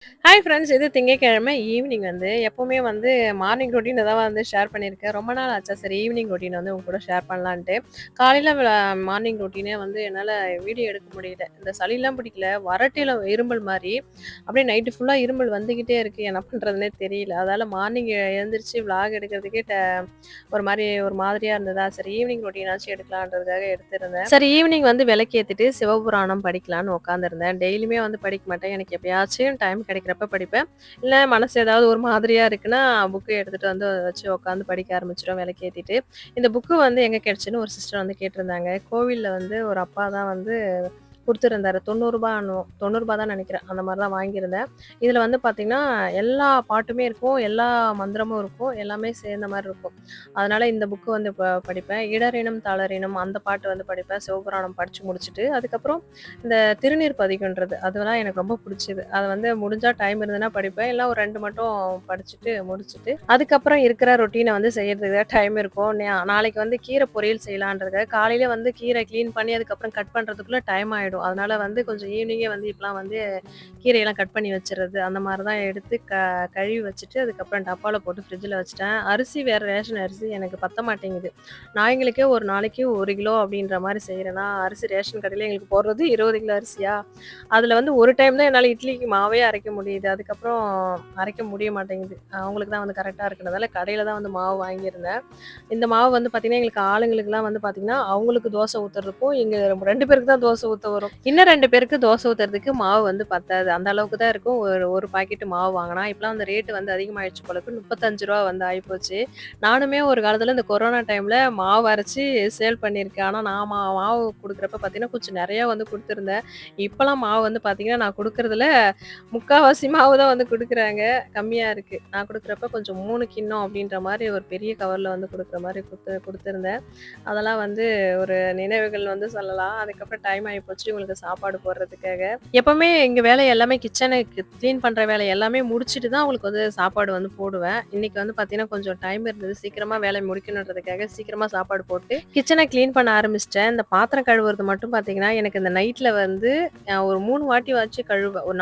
Hi friends. இது திங்கட்கிழமை evening வந்து எப்பவுமே வந்து மார்னிங் ரொட்டீன் தான் வந்து ஷேர் பண்ணியிருக்கேன். ரொம்ப நாள் ஆச்சா, சரி ஈவினிங் ரொட்டீன் வந்து உங்க கூட ஷேர் பண்ணலான்ட்டு. காலையில மார்னிங் ரொட்டீனே வந்து என்னால வீடியோ எடுக்க முடியல. இந்த சளிலாம் பிடிக்கல. வறட்டில இருமல் மாரி. அப்படியே நைட்டு ஃபுல்லா இருமல் வந்துகிட்டே இருக்கு. என்ன பண்றதுன்னே தெரியல. அதால மார்னிங் எழுந்திரிச்சு விளாக் எடுக்கிறதுக்கே ஒரு மாதிரியா இருந்ததா, சரி ஈவினிங் ரொட்டீனாச்சும் எடுக்கலான்றதுக்காக எடுத்திருந்தேன். சரி ஈவினிங் வந்து விளக்கேத்திட்டு சிவபுராணம் படிக்கலான்னு உட்காந்துருந்தேன். டெய்லியுமே வந்து படிக்க மாட்டேன். எனக்கு எப்பயாச்சும் டைம் கிடைக்கிறப்ப படிப்பேன். இல்ல மனசு ஏதாவது ஒரு மாதிரியா இருக்குன்னா, புக் எடுத்துட்டு வந்து வச்சு உட்காந்து படிக்க ஆரம்பிச்சுருவேன் விளக்கேத்திட்டு. இந்த புக்கு வந்து எங்க கிடைச்சுன்னு ஒரு சிஸ்டர் வந்து கேட்டிருந்தாங்க. கோவில்ல வந்து ஒரு அப்பா தான் வந்து குடுத்துருந்தாரு. ரூ. 90 ரூ. 90 தான் நெனைக்கிறேன். அந்த மாரி தான் வாங்கியிருந்தேன். இதுல வந்து பார்த்தீங்கன்னா, எல்லா பாட்டுமே இருக்கும். எல்லா மந்திரமும் இருக்கும். எல்லாமே சேர்ந்த மாரி இருக்கும். அதனால இந்த புக்கு வந்து படிப்பேன். இடறினும் தளரினும் அந்த பாட்டு வந்து படிப்பேன். சிவபுராணம் படிச்சு முடிச்சுட்டு, அதுக்கப்புறம் இந்த திருநீர் பதிகம்ன்றது அதெல்லாம் எனக்கு ரொம்ப புடிச்சது. அத வந்து முடிஞ்சா டைம் இருந்ததுன்னா படிப்பேன். இல்ல ஒரு 2 மட்டும் படிச்சுட்டு முடிச்சுட்டு, அதுக்கப்புறம் இருக்கிற ரொட்டீன வந்து செய்யறதுக்கு தான் டைம் இருக்கும். நாளைக்கு வந்து கீரை பொரியல் செய்யலான்றதுக்காக காலையில வந்து கீரை கிளீன் பண்ணி அதுக்கப்புறம் கட் பண்றதுக்குள்ள டைம் ஆயிடும். அதனால வந்து கொஞ்சம் ஈவினிங்கே வந்து இப்பலாம் வந்து கீரையெல்லாம் கட் பண்ணி வச்சுறது. அந்த மாரி தான் எடுத்து கழுவி வச்சுட்டு, அதுக்கப்புறம் டப்பால போட்டு ஃப்ரிட்ஜ்ல வச்சுட்டேன். அரிசி வேற ரேஷன் அரிசி எனக்கு பத்த மாட்டேங்குது. நாய்ங்களுக்கே ஒரு நாளைக்கு 1 கிலோ அப்படின்ற மாரி செய்றேன்னா, அரிசி ரேஷன் கடையில எங்களுக்கு போடுறது 20 கிலோ அரிசியா, அதுல வந்து ஒரு டைம் தான் என்னால இட்லிக்கு மாவே அரைக்க முடியுது. அதுக்கப்புறம் அரைக்க முடிய மாட்டேங்குது. அவங்களுக்கு தான் வந்து கரெக்ட்டா இருக்கிறதால கடையில தான் வந்து மாவு வாங்கியிருந்தேன். இந்த மாவு வந்து பார்த்தீங்கன்னா, எங்களுக்கு ஆளுங்களுக்குலாம் வந்து பார்த்தீங்கன்னா, அவங்களுக்கு தோசை ஊத்துறதுக்கும், எங்க 2 பேருக்கு தான் தோசை ஊத்த வரும். இன்னும் 2 பேருக்கு தோசை ஊத்துறதுக்கு மாவு வந்து பத்தாது. அந்த அளவுக்கு தான் இருக்கும். ஒரு பாக்கெட் மாவு வாங்குனா, இப்பலாம் வந்து ரேட் வந்து அதிகமாயிடுச்சு போல இருக்கு. ரூ. 35 வந்து ஆயிப்போச்சு. நானுமே ஒரு காலத்துல இந்த கொரோனா டைம்ல மாவு அரைச்சு சேல் பண்ணியிருக்கேன். ஆனா நான் மாவு குடுக்குறப்ப பார்த்தீங்கன்னா, கொஞ்சம் நெறையா வந்து குடுத்துருந்தேன். இப்பலாம் மாவு வந்து பார்த்தீங்கன்னா, நான் குடுக்குறதுல முக்காவாசி மாவு தான் வந்து குடுக்குறாங்க. கம்மியா இருக்கு. நான் குடுக்குறப்ப கொஞ்சம் 3 கிண்ணம் அப்படின்ற மாரி ஒரு பெரிய கவர்ல வந்து குடுக்குற மாரி குடுத்துருந்தேன். அதெல்லாம் வந்து ஒரு நினைவுகள் வந்து சொல்லலாம். அதுக்கப்புறம் டைம் ஆயிப்போச்சு இவங்களுக்கு சாப்பாடு போடுறதுக்காக. எப்பவுமே எங்க வேலை எல்லாமே கிச்சனுக்கு கிளீன் பண்ற வேலை எல்லாமே முடிச்சுட்டு தான் அவங்களுக்கு வந்து சாப்பாடு வந்து போடுவேன். இன்னைக்கு வந்து பார்த்தீங்கன்னா, கொஞ்சம் டைம் இருந்தது. சீக்கிரமா வேலைய முடிக்கணுன்றதுக்காக சீக்கிரமா சாப்பாடு போட்டு கிச்சன கிளீன் பண்ண ஆரம்பிச்சுட்டேன். இந்த பாத்திரம் கழுவுறது மட்டும் பார்த்தீங்கன்னா, எனக்கு இந்த நைட்ல வந்து ஒரு 3 வாட்டி வாச்சு கழுவேன். ஒரு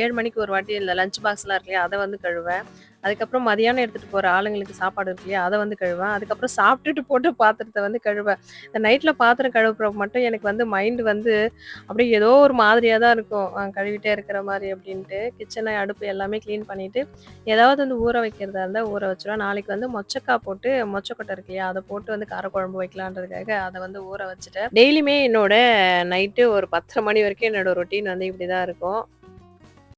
7 மணிக்கு ஒரு வாட்டி இந்த லஞ்ச் பாக்ஸ்லாம் இருக்கு இல்லையா? அத வந்து கழுவேன். அதுக்கப்புறம் மதியானம் எடுத்துட்டு போற ஆளுங்களுக்கு சாப்பாடு இருக்கு இல்லையா? அத வந்து கழுவேன். அதுக்கப்புறம் சாப்பிட்டுட்டு போட்ட பாத்திரத்த வந்து கழுவேன். இந்த நைட்ல பாத்திரம் கழுவுறப்ப மட்டும் எனக்கு வந்து மைண்ட் வந்து அப்படியே ஏதோ ஒரு மாதிரியா தான் இருக்கும். கழுவிட்டே இருக்கிற மாரி அப்படின்ட்டு. கிச்சன, அடுப்பு எல்லாமே கிளீன் பண்ணிட்டு, ஏதாவது வந்து ஊற வைக்கிறதா இருந்தா ஊற வச்சுருவேன். நாளைக்கு வந்து மொச்சக்கா போட்டு மொச்சக்கொட்டை இருக்கு இல்லையா? அத போட்டு வந்து காரக்குழம்பு வைக்கலான்றதுக்காக அத வந்து ஊற வச்சுட்டேன். டெய்லியுமே என்னோட நைட்டு ஒரு 10:30 மணி வரைக்கும் என்னோட ரொட்டீன் வந்து இப்படிதான் இருக்கும்.